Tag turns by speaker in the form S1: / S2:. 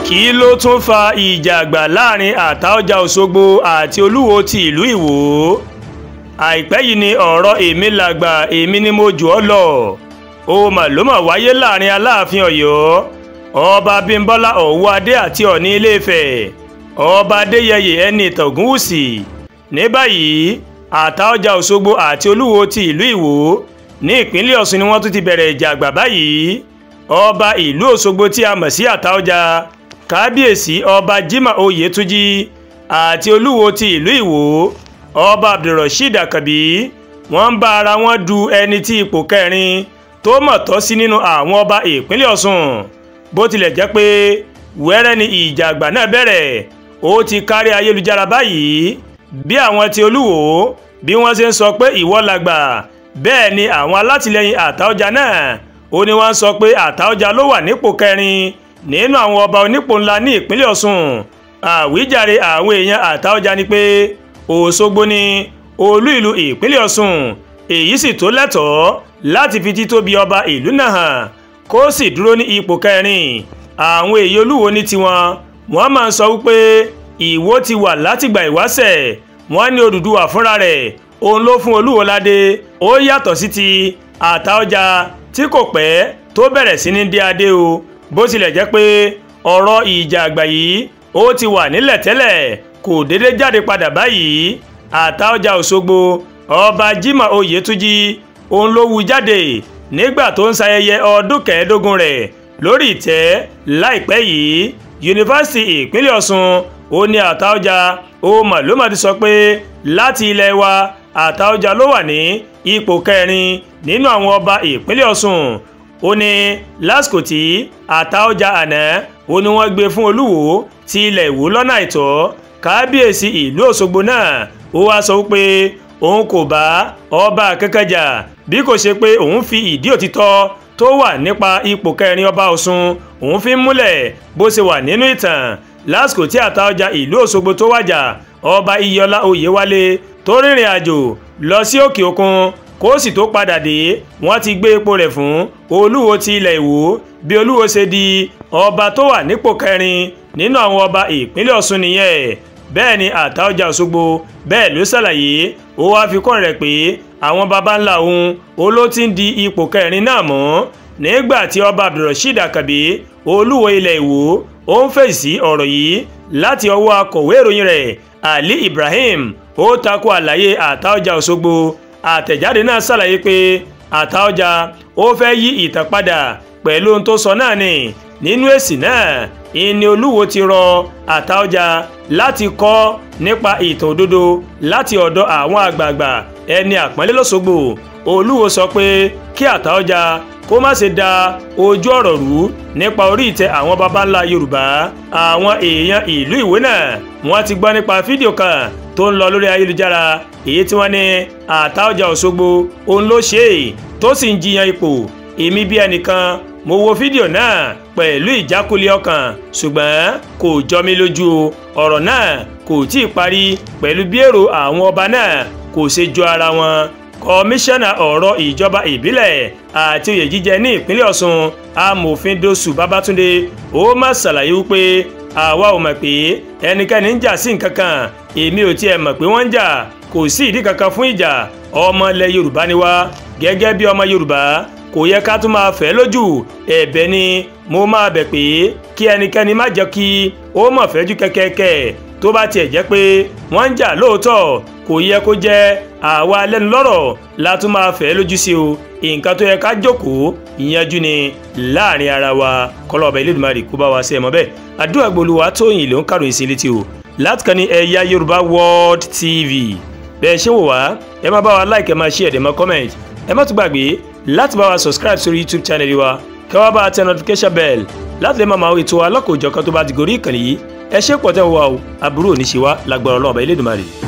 S1: kí ló tún fa ìjà àgbà láàrin Àtaọ́jà Òṣogbo àti Olúwo ti ìlú Ìwó? àìpẹ́ yìí ni ọ̀rọ̀ èmi làgbà èmi ni mo jù ọ́ lọ ó mà ló mà wáyé láàrin Aláàfin Ọ̀yọ́ Ọba Bímbọ́lá Ọ̀wọ́adé àti Ọọ̀ni Ilé-Ifẹ̀ Ọba Adéyẹyè Ẹniìtàn Ògúnwùsì. ní báyìí Àtaọ́jà Òṣogbo àti Olúwo ti ìlú Ìwó ní ìpínlẹ̀ Ọ̀ṣun ni wọ́n tún ti bẹ̀rẹ̀ ìjà àgbà báyìí. Ọba ìlú Òṣogbo tí a mọ̀ sí Àtaọ́jà Kábíyèsí Ọba Jimoh Oyètúnjí àti Olúwo ti ìlú Ìwó Ọba Abdulrasheed Àkànbí wọ́n ń bá ara wọn du ẹni tí ipò kẹrin tó mọ̀ tọ́ sí nínú àwọn ọba ìpínlẹ̀ Ọ̀ṣun. bó tilẹ̀ jẹ́ pé wẹ́rẹ́ ni ìjà àgbà náà bẹ̀rẹ̀ ó ti kárí ayélujára báyìí bí àwọn ti Olúwo bí wọ́n ṣe ń sọ pé ìwọ làgbà bẹ́ẹ̀ ni àwọn alátìlẹyìn Àtaọ́jà náà ó ní wọ́n sọ pé Àtaọ́jà ló wà nípò kẹrin nínú àwọn ọba onípò ńlá ní ìpínlẹ̀ Ọ̀ṣun. àwíjàre àwọn èèyàn Àtaọ́jà ni pé Òṣogbo ni olú ìlú ìpínlẹ̀ Ọ̀ṣun èyí sì tó lẹ́tọ̀ọ́ láti fi títóbi ọba ìlú náà hàn kó sì dúró ní ipò kẹrin. àwọn èèyàn Olúwo ní tiwọn wọ́n máa ń sọ wípé Ìwó ti wà látìgbà ìwáṣẹ̀ wọ́n ní Odùduwà fúnra rẹ̀ òun ló fún Olúwo ládé ó yàtọ̀ sí ti Àtaọ́jà tí kò pẹ́ tó bẹ̀rẹ̀ sí ní dé adé o. bó tilẹ̀ jẹ́ pé ọ̀rọ̀ ìjà àgbà yìí ó ti wà nílẹ̀ tẹ́lẹ̀ kò déédé jáde padà báyìí. Àtaọ́jà Òṣogbo Ọba Jimoh Oyètúnjí òun ló wú jáde nígbà tó ń ṣayẹyẹ ọdún kẹẹ̀ẹ́dógún rẹ̀ lórí ìtẹ́ láìpẹ́ yìí. Yunifásitì ìpínlẹ̀ Ọ̀ṣun ó ní Àtaọ́jà ó mà ló mà ti sọ pé láti ilẹ̀ wa Àtaọ́jà ló wà ní ipò kẹrin nínú àwọn ọba ìpínlẹ̀ Ọ̀ṣun. ó ní lásìkò tí Àtaọ́jà àná ó ní wọ́n gbé fún Olúwo ti ilẹ̀ Ìwó lọ́nà àìtọ́. Kábíyèsí ìlú Òṣogbo náà ó wá sọ pé òun kò bá ọba kankan jà bí kò ṣe pé òun fi ìdí òtítọ́ tó wà nípa ipò kẹrin ọba Ọ̀ṣun òun fi ń múlẹ̀ bó ṣe wà nínú ìtàn. lásìkò tí Àtaọ́jà ìlú Òṣogbo tó wàjà Ọba Iyọlá Oyèwálé tó rìnrìn àjò lọ sí òkè òkun kó sì tó padà dé wọ́n ti gbé epo rẹ̀ fún Olúwo ti ilẹ̀ Ìwó bí Olúwo ṣe di ọba tó wà nípò kẹrin nínú àwọn ọba ìpínlẹ̀ Ọ̀ṣun nìyẹn. bẹ́ẹ̀ ni Àtaọ́jà Òṣogbo bẹ́ẹ̀ ló ṣàlàyé ó wá fi kún rẹ̀ pé àwọn baba ńlá òun ó ló ti ń di ipò kẹrin náà mọ́ nígbà tí Ọba Abdulrasheed Àkànbí Olúwo ilẹ̀ Ìwó ó ń fèsì ọ̀rọ̀ yìí láti ọwọ́ akọ̀wé ìròyìn rẹ̀ Ali Ibrahim ó tako àlàyé Àtaọ́jà Òṣogbo. àtẹ̀jáde náà ṣàlàyé pé Àtaọ́jà ó fẹ́ yí ìtàn padà pẹ̀lú ohun tó sọ náà ni nínú èsì náà ìní Olúwo ti rọ Àtaọ́jà láti kọ́ nípa ìtàn òdodo láti ọ̀dọ̀ àwọn àgbààgbà ẹni àpọ́nlé l'Óṣogbo. Olúwo sọ pé kí Àtaọ́jà kó má ṣe da ojú ọ̀rọ̀ rú nípa orí ìtẹ́ àwọn baba ńlá Yorùbá. àwọn èèyàn ìlú Ìwó náà wọ́n ti gbọ́ nípa fídíò kan tó ń lọ lórí ayélujára èyí tí wọ́n ní Àtaọ́jà Òṣogbo òun ló ṣe é tó sì ń jiyàn ipò. èmi bí ẹnìkan mo wo fídíò náà pẹ̀lú ìjákulẹ̀ ọkàn ṣùgbọ́n kò jọ mí lójú ọ̀rọ̀ náà kò tí ì parí pẹ̀lú bí èrò àwọn ọba náà kò ṣe jọ ara wọn. kọmíṣánná ọ̀rọ̀ ìjọba ìbílẹ̀ àti oyè jíjẹ ní ìpínlẹ̀ Ọ̀ṣun amòfin Dosù Babátúndé ó má ṣàlàyé wípé àwa ò mọ̀ pé ẹnikẹ́ni ń jà sí nǹkan kan èmi ò tiẹ̀ mọ̀ pé wọ́n ń jà kò sí ìdí kankan fún ìjà ọmọ ilẹ̀ Yorùbá ni wá gẹ́gẹ́ bí ọmọ Yorùbá kò yẹ ká tún máa fẹ́ lójú ẹ̀bẹ̀ ni mo máa bẹ̀ pé kí ẹnikẹ́ni má jẹ́ kí ó mọ̀ fẹ́jú kẹ́kẹ́kẹ́ tó bá tiẹ̀ jẹ́ pé wọ́n ń jà lóòótọ́ kò yẹ kó jẹ́ àwa lẹ́nu lọ́rọ̀ la tún máa fẹ́ lójú sí o. nǹkan tó yẹ ká jókòó ìyanjú ni láàrin ara wa kọlọ́ọ̀bẹ Elédùmarè kó bá wa ṣe mọ́ bẹ́ẹ̀. àdúrà gbolúwa Tóyìn ló ń kàròyìn sí létí o láti kàn ní Ẹ̀yà Yorùbá World TV. bẹ́ẹ̀ ṣé wò wá ẹ má bá wa like ẹ má share ẹ má comment ẹ má tún gbàgbé láti bá wa subscribe sórí YouTube channel wa kí wá bá a tẹ notification bell láti lè máa máa ètò alọ́kòójọ̀kan tó bá ti gorí ìkànnì yìí. ẹ ṣé pọ̀ tẹ́ wá o àbúrò ní ṣe wá lágbára Ọlọ́run Ọba Elédùmarè.